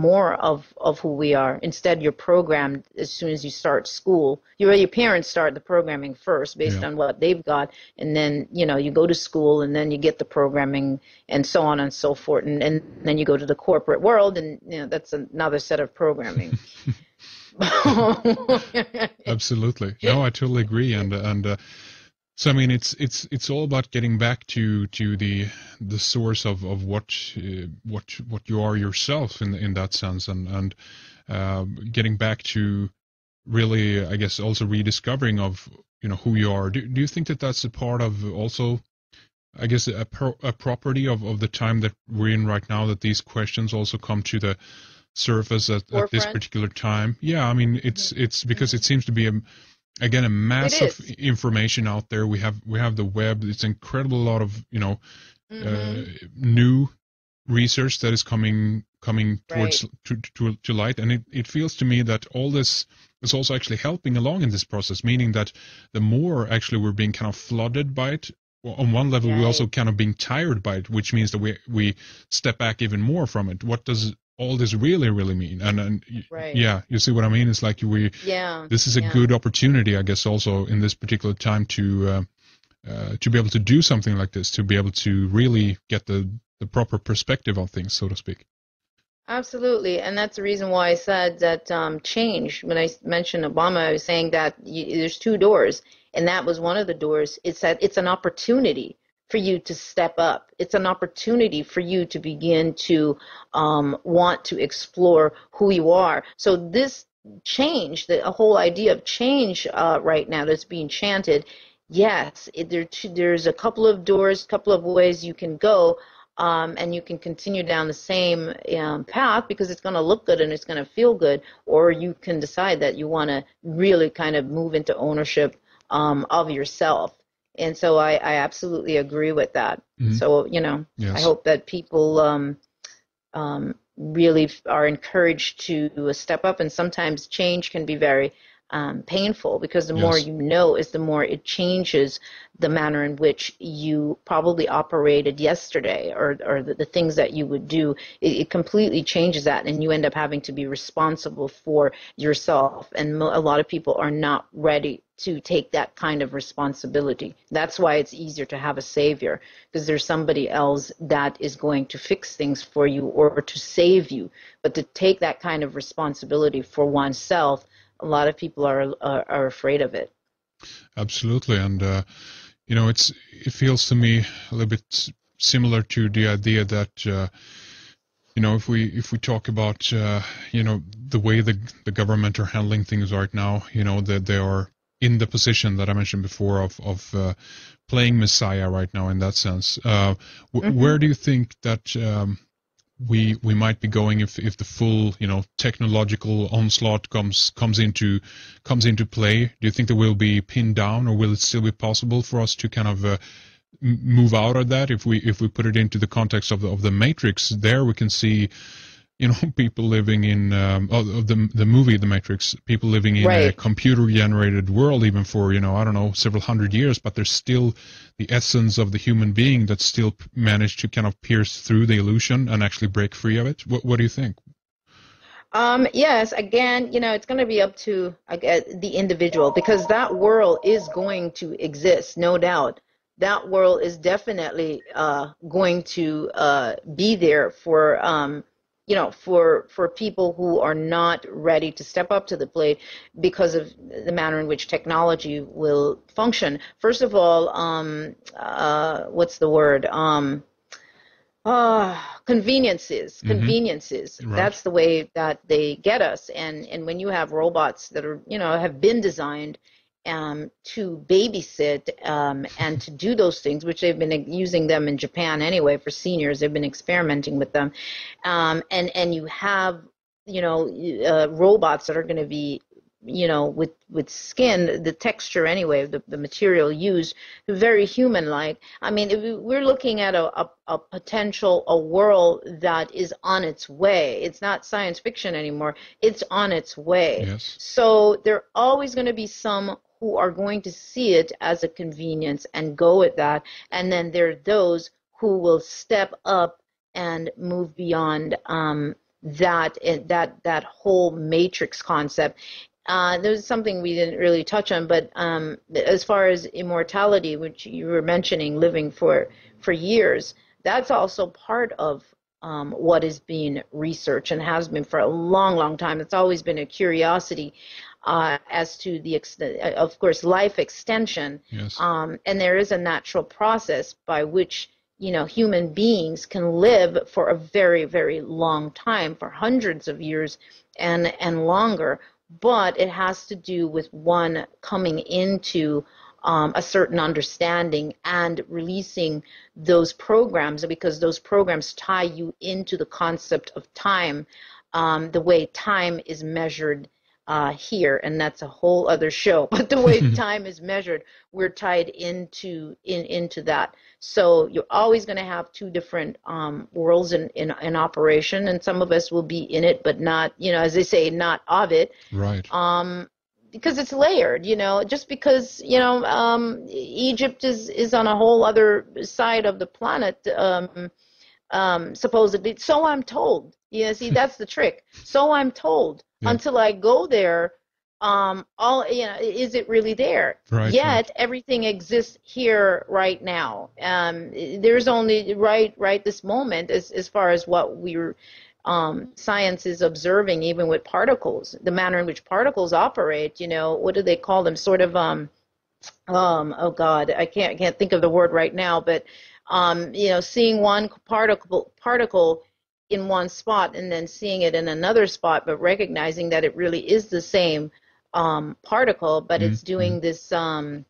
more of who we are. Instead, you're programmed as soon as you start school. Your parents start the programming first based Yeah. on what they've got, and then you go to school, and then you get the programming, and so on and so forth, and then you go to the corporate world, and that's another set of programming. Absolutely. No, I totally agree. And so I mean, it's all about getting back to the source of what you are yourself in that sense, and getting back to really, I guess, also rediscovering of who you are. Do you think that that's a part of also, I guess, a property of the time that we're in right now, that these questions also come to the surface at this Forefront. particular time? Yeah, I mean, it's because it seems to be again a It massive is. information out there. We have the web. It's incredible, a lot of Mm-hmm. new research that is coming Right. towards to light, and it feels to me that all this is also actually helping along in this process, meaning that the more actually we're being kind of flooded by it, well, on one level we're also Right. kind of being tired by it, which means that we step back even more from it. What does all this really mean? And Right. yeah, you see what I mean? It's like Yeah. this is a Yeah. good opportunity, I guess, also in this particular time to be able to do something like this, to be able to really get the proper perspective on things, so to speak. Absolutely, and that's the reason why I said that change. When I mentioned Obama, I was saying that there's two doors, and that was one of the doors. It's that it's an opportunity for you to step up. It's an opportunity for you to begin to want to explore who you are. So this change, the whole idea of change right now that's being chanted, yes, there's a couple of doors, couple of ways you can go, and you can continue down the same path because it's going to look good and it's going to feel good, or you can decide that you want to really kind of move into ownership of yourself. And so I absolutely agree with that. Hmm. So, I Yes. hope that people really are encouraged to step up. And sometimes change can be very painful because the more Yes. you know is the more it changes the manner in which you probably operated yesterday, or the things that you would do. It completely changes that, and you end up having to be responsible for yourself. And a lot of people are not ready to take that kind of responsibility. That's why it's easier to have a savior, because there's somebody else that is going to fix things for you or to save you. But to take that kind of responsibility for oneself, a lot of people are afraid of it. Absolutely. And it feels to me a little bit similar to the idea that if we talk about the way the government are handling things right now, that they are in the position that I mentioned before of playing Messiah right now in that sense. Hmm. Where do you think that we might be going if the full technological onslaught comes into play? Do you think that we'll be pinned down, or will it still be possible for us to kind of move out of that? If we put it into the context of the Matrix, there we can see people living in of the movie The Matrix, people living in a Right. computer generated world even for I don't know, several hundred years, but there's still the essence of the human being that still managed to kind of pierce through the illusion and actually break free of it. What do you think? Yes, again, it's going to be up to the individual, because that world is going to exist, no doubt. That world is definitely going to be there for for people who are not ready to step up to the plate because of the manner in which technology will function. First of all, what's the word? Conveniences, Hmm. conveniences. Right. That's the way that they get us. And when you have robots that are, have been designed to babysit and to do those things, which they've been using them in Japan anyway for seniors. They've been experimenting with them, and you have, robots that are going to be, with skin, the texture anyway, the material used, very human-like. I mean, if we're looking at a potential, a world that is on its way. It's not science fiction anymore. It's on its way. Yes. So there are always going to be some who are going to see it as a convenience and go with that. And then there are those who will step up and move beyond that whole matrix concept. There's something we didn't really touch on, but as far as immortality, which you were mentioning, living for years, that's also part of what is being researched and has been for a long, long time. It's always been a curiosity as to the extent, of course, life extension. Yes. And there is a natural process by which human beings can live for a very, very long time, for hundreds of years and longer. But it has to do with one coming into a certain understanding and releasing those programs, because those programs tie you into the concept of time, the way time is measured here, and that's a whole other show. But the way time is measured, we're tied into that. So you're always going to have two different worlds in operation, and some of us will be in it, but not, as they say, not of it. Right. Because it's layered, just because, Egypt is on a whole other side of the planet, supposedly. So I'm told. Yeah, see, that's the trick. So I'm told. Yeah. Until I go there, is it really there? Right, Yet right. Everything exists here right now. There's only right this moment as far as what we're science is observing, even with particles, the manner in which particles operate. What do they call them? Sort of oh God, I can't think of the word right now, but seeing one particle in one spot and then seeing it in another spot, but recognizing that it really is the same particle, but it's doing this I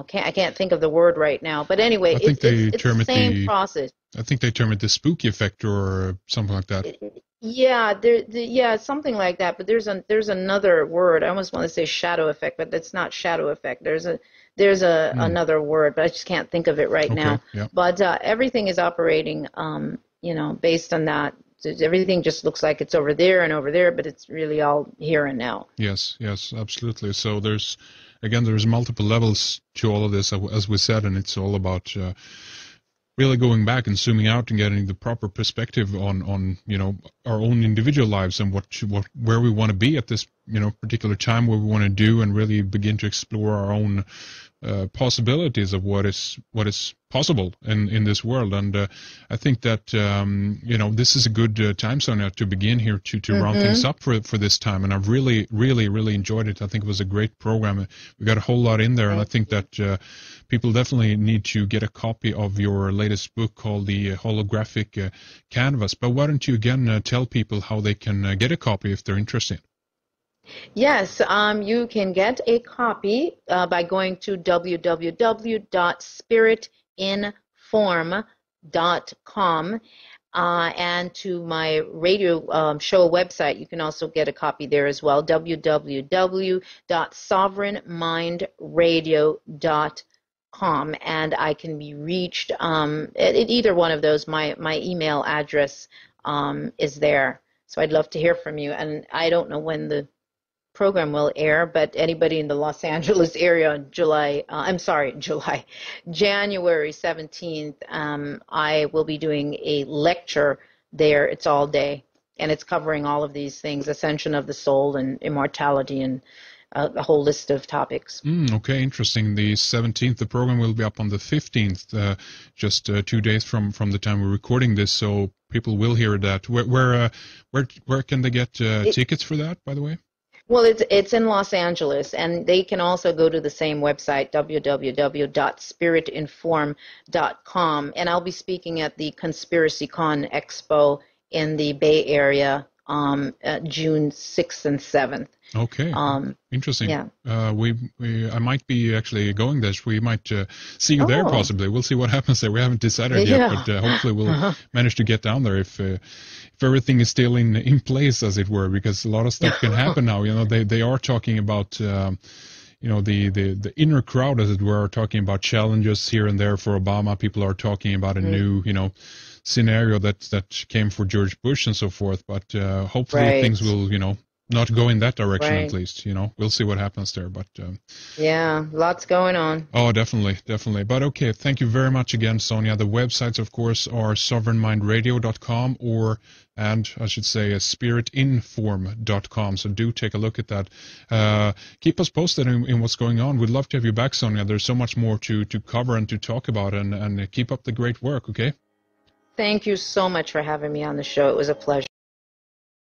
can't think of the word right now, but anyway, it's the same process. I think they term it the spooky effect or something like that. Yeah, something like that. But there's another word. I almost want to say shadow effect, but that's not shadow effect. There's another word, but I just can't think of it right now. Yeah. But everything is operating, based on that. Everything just looks like it's over there and over there, but it's really all here and now. Yes, absolutely. So there's multiple levels to all of this, as we said, and it's all about really going back and zooming out and getting the proper perspective on our own individual lives and where we want to be at this particular time, what we want to do, and really begin to explore our own possibilities of what is possible in this world. And I think that this is a good time, Sonia, to begin here to round things up for this time. And I've really enjoyed it. I think it was a great program. We got a whole lot in there, and I think that people definitely need to get a copy of your latest book called the Holographic Canvas. But why don't you again tell people how they can get a copy if they're interested? Yes, you can get a copy by going to www.spiritinform.com and to my radio show website. You can also get a copy there as well, www.sovereignmindradio.com, and I can be reached at either one of those. My email address is there, so I'd love to hear from you. And I don't know when the program will air, but anybody in the Los Angeles area on January 17th, I will be doing a lecture there. It's all day, and it's covering all of these things: ascension of the soul and immortality, and a whole list of topics. Okay, interesting. The 17th, the program will be up on the 15th, just 2 days from the time we're recording this, so people will hear that. Where can they get tickets for that, by the way? Well, it's in Los Angeles, and they can also go to the same website, www.spiritinform.com, and I'll be speaking at the Conspiracy Con Expo in the Bay Area June 6th and 7th. Okay, interesting. Yeah. I might be actually going there. We might see you there possibly. We'll see what happens there. We haven't decided yet, but hopefully we'll manage to get down there if everything is still in place, as it were, because a lot of stuff can happen now. They are talking about the inner crowd, as it were, are talking about challenges here and there for Obama. People are talking about a new scenario that came for George Bush and so forth. But hopefully things will not go in that direction, Right. at least. We'll see what happens there. But Yeah, lots going on. oh, definitely, definitely. But okay, thank you very much again, Sonia. The websites, of course, are sovereignmindradio.com and I should say spiritinform.com. So do take a look at that. Keep us posted in what's going on. We'd love to have you back, Sonia. There's so much more to cover and to talk about, and keep up the great work, okay? Thank you so much for having me on the show. It was a pleasure.